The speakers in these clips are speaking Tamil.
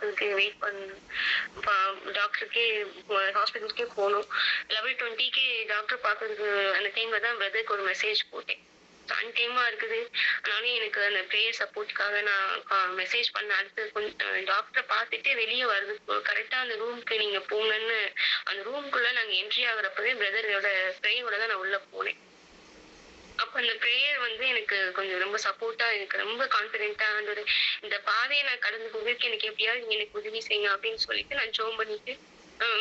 பார்க்கறதுக்கு வெயிட் பண்ணணும். டாக்டருக்கே ஹாஸ்பிட்டலுக்கே போகணும். லெவல் 20க்கு டாக்டர் பார்க்கறதுக்கு அந்த டைம்ல தான் பிரதருக்கு ஒரு மெசேஜ் போட்டேன். அன்டைமா இருக்குது. ஆனாலும் எனக்கு அந்த ப்ரேயர் சப்போர்ட்காக நான் மெசேஜ் பண்ண அடுத்து டாக்டரை பார்த்துட்டு வெளியே வருது கரெக்டா அந்த ரூமுக்கு நீங்க போங்கன்னு அந்த ரூமுக்குள்ள நாங்க என்ட்ரி ஆகுறப்பவே பிரதரோட ப்ரேயரோட தான் நான் உள்ள போனேன். அப்ப அந்த ப்ரேயர் வந்து எனக்கு கொஞ்சம் ரொம்ப சப்போர்ட்டா எனக்கு ரொம்ப கான்பிடென்ட்டா ஆண்டவரே இந்த பாதையை நான் கடந்து போகிறதுக்கு எனக்கு எப்படியாவது எனக்கு உதவி செய்யுங்க அப்படின்னு சொல்லிட்டு நான் ஜெபம் பண்ணிட்டு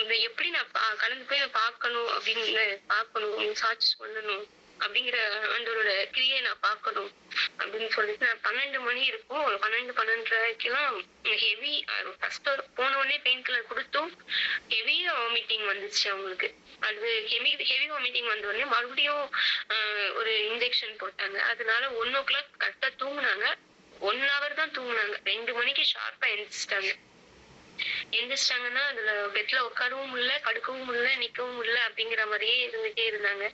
இதை எப்படி நான் கடந்து போய் பார்க்கணும் அப்படின்னு பார்க்கணும் சாட்சி சொல்லணும் அப்படிங்கிற ஆண்டவரோட கிரியை நான் பார்க்கணும் அப்படின்னு சொல்லிட்டு நான் 12 மணி இருக்கும் 12-12:30க்கெல்லாம் ஹெவி ஃபர்ஸ்ட் போன உடனே பெயின் கில்லர் கொடுத்தும் ஹெவியா வாமிட்டிங் வந்துச்சு அவங்களுக்கு. அது ஹெவி வாமிட்டிங் வந்த உடனே மறுபடியும் ஒரு இன்ஜெக்ஷன் போட்டாங்க. அதனால 1 o'clock கரெக்டா தூங்குனாங்க. 1 hour தான் தூங்குனாங்க. 2 மணிக்கு ஷார்ப்பா எந்திரிச்சிட்டாங்கன்னா அதுல பெட்ல உட்காரவும் முடியல, படுக்கவும் முடியல, நிக்கவும் முடியல அப்படிங்கிற மாதிரியே இருந்துட்டே இருந்தாங்க.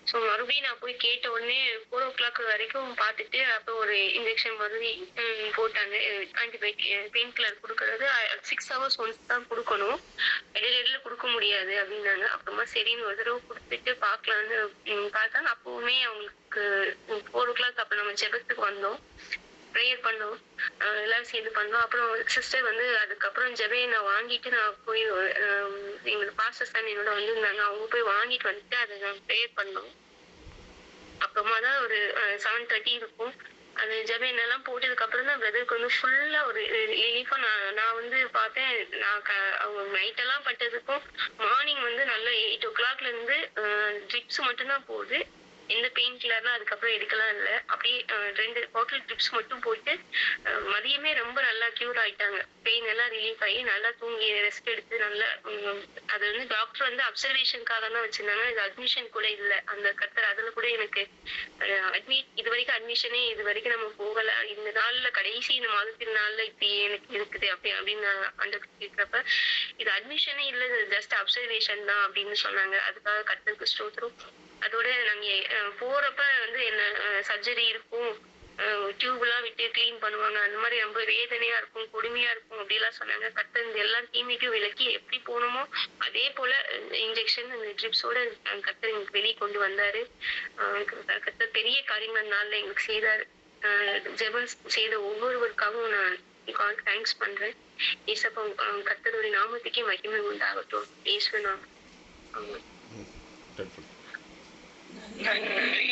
ஸோ மறுபடியும் நான் போய் கேட்ட உடனே 4 o'clock வரைக்கும் பார்த்துட்டு அப்போ ஒரு இன்ஜெக்ஷன் மறுபடியும் போட்டாங்க. ஆன்டிபயோட்டிக் பெயின் கில்லர் கொடுக்கறது 6 hours ஒன்ஸ் தான் கொடுக்கணும், இடையில கொடுக்க முடியாது அப்படின்னாங்க. அப்புறமா சரின்னு ஒரு தடவை கொடுத்துட்டு பார்க்கலான்னு பார்த்தாங்க. அப்பவுமே அவங்களுக்கு 4 o'clock அப்ப நம்ம ஜெபத்துக்கு வந்தோம், ப்ரேயர் பண்ணோம், எல்லாரும் சேர்ந்து பண்ணோம். அப்புறம் சிஸ்டர் வந்து அதுக்கப்புறம் ஜெபையை நான் வாங்கிட்டு நான் போய் எங்களோட பாஸ்டர் தான் என்னோட வந்திருந்தாங்க. அவங்க போய் வாங்கிட்டு வந்துட்டு அதை நான் ப்ரேயர் பண்ணோம். அப்புறமா தான் ஒரு 7:30 இருக்கும். அது ஜெபையெல்லாம் போட்டதுக்கு அப்புறம் தான் பிரதருக்கு வந்து ஃபுல்லா ஒரு ரிலீஃபா நான் வந்து பார்த்தேன். அவங்க நைட்டெல்லாம் பட்டதுக்கும் மார்னிங் வந்து நல்ல 8 o'clockல இருந்து ட்ரிப்ஸ் மட்டும்தான் போகுது. எந்த பெயின் கில்லர்லாம் அதுக்கப்புறம் எடுக்கலாம் இல்லை. அப்படியே 2 பாட்டில் ட்ரிப்ஸ் மட்டும் போட்டு மதியமே ரொம்ப நல்லா கியூர் ஆயிட்டாங்க. பெயின் எல்லாம் ரிலீஃப் ஆகி நல்லா தூங்கி ரெஸ்ட் எடுத்து நல்லா அது வந்து டாக்டர் வந்து அப்சர்வேஷனுக்காக தான் வச்சிருந்தாங்க. இது அட்மிஷன் கூட இல்லை. அந்த கத்தர் அதுல கூட எனக்கு இது வரைக்கும் அட்மிஷனே இது வரைக்கும் நம்ம போகல. இந்த நாள்ல கடைசி இந்த மாதத்தின் நாள்ல இப்படி எனக்கு இருக்குது அப்படின்னு அந்த கேட்கிறப்ப இது அட்மிஷனே இல்லை, ஜஸ்ட் அப்சர்வேஷன் தான் அப்படின்னு சொன்னாங்க. அதுக்காக கத்தருக்கு ஸ்தோத்திரம். அதோட நாங்க போறப்ப வந்து என்ன சர்ஜரி இருக்கும், டியூப் எல்லாம் விட்டு கிளீன் பண்ணுவாங்க, அந்த மாதிரி ரொம்ப வேதனையா இருக்கும், கொடுமையா இருக்கும் அப்படிலாம் சொன்னாங்க. கத்த இந்த எல்லா தீமைக்கும் விலக்கி எப்படி போனோமோ அதே போல இன்ஜெக்ஷன் அந்த ட்ரிப்ஸோட கத்தர் எங்களுக்கு வெளியே கொண்டு வந்தாரு. கத்த பெரிய காரியங்கள் நாள்ல எங்களுக்கு செய்தாரு. ஜெபம் செய்த ஒவ்வொருவருக்காகவும் நான் தேங்க்ஸ் பண்றேன். ஏசப்பா கத்தருடைய நாமத்துக்கே மகிமை உண்டாகட்டும். இயேசுவின் நாமம். நன்றி.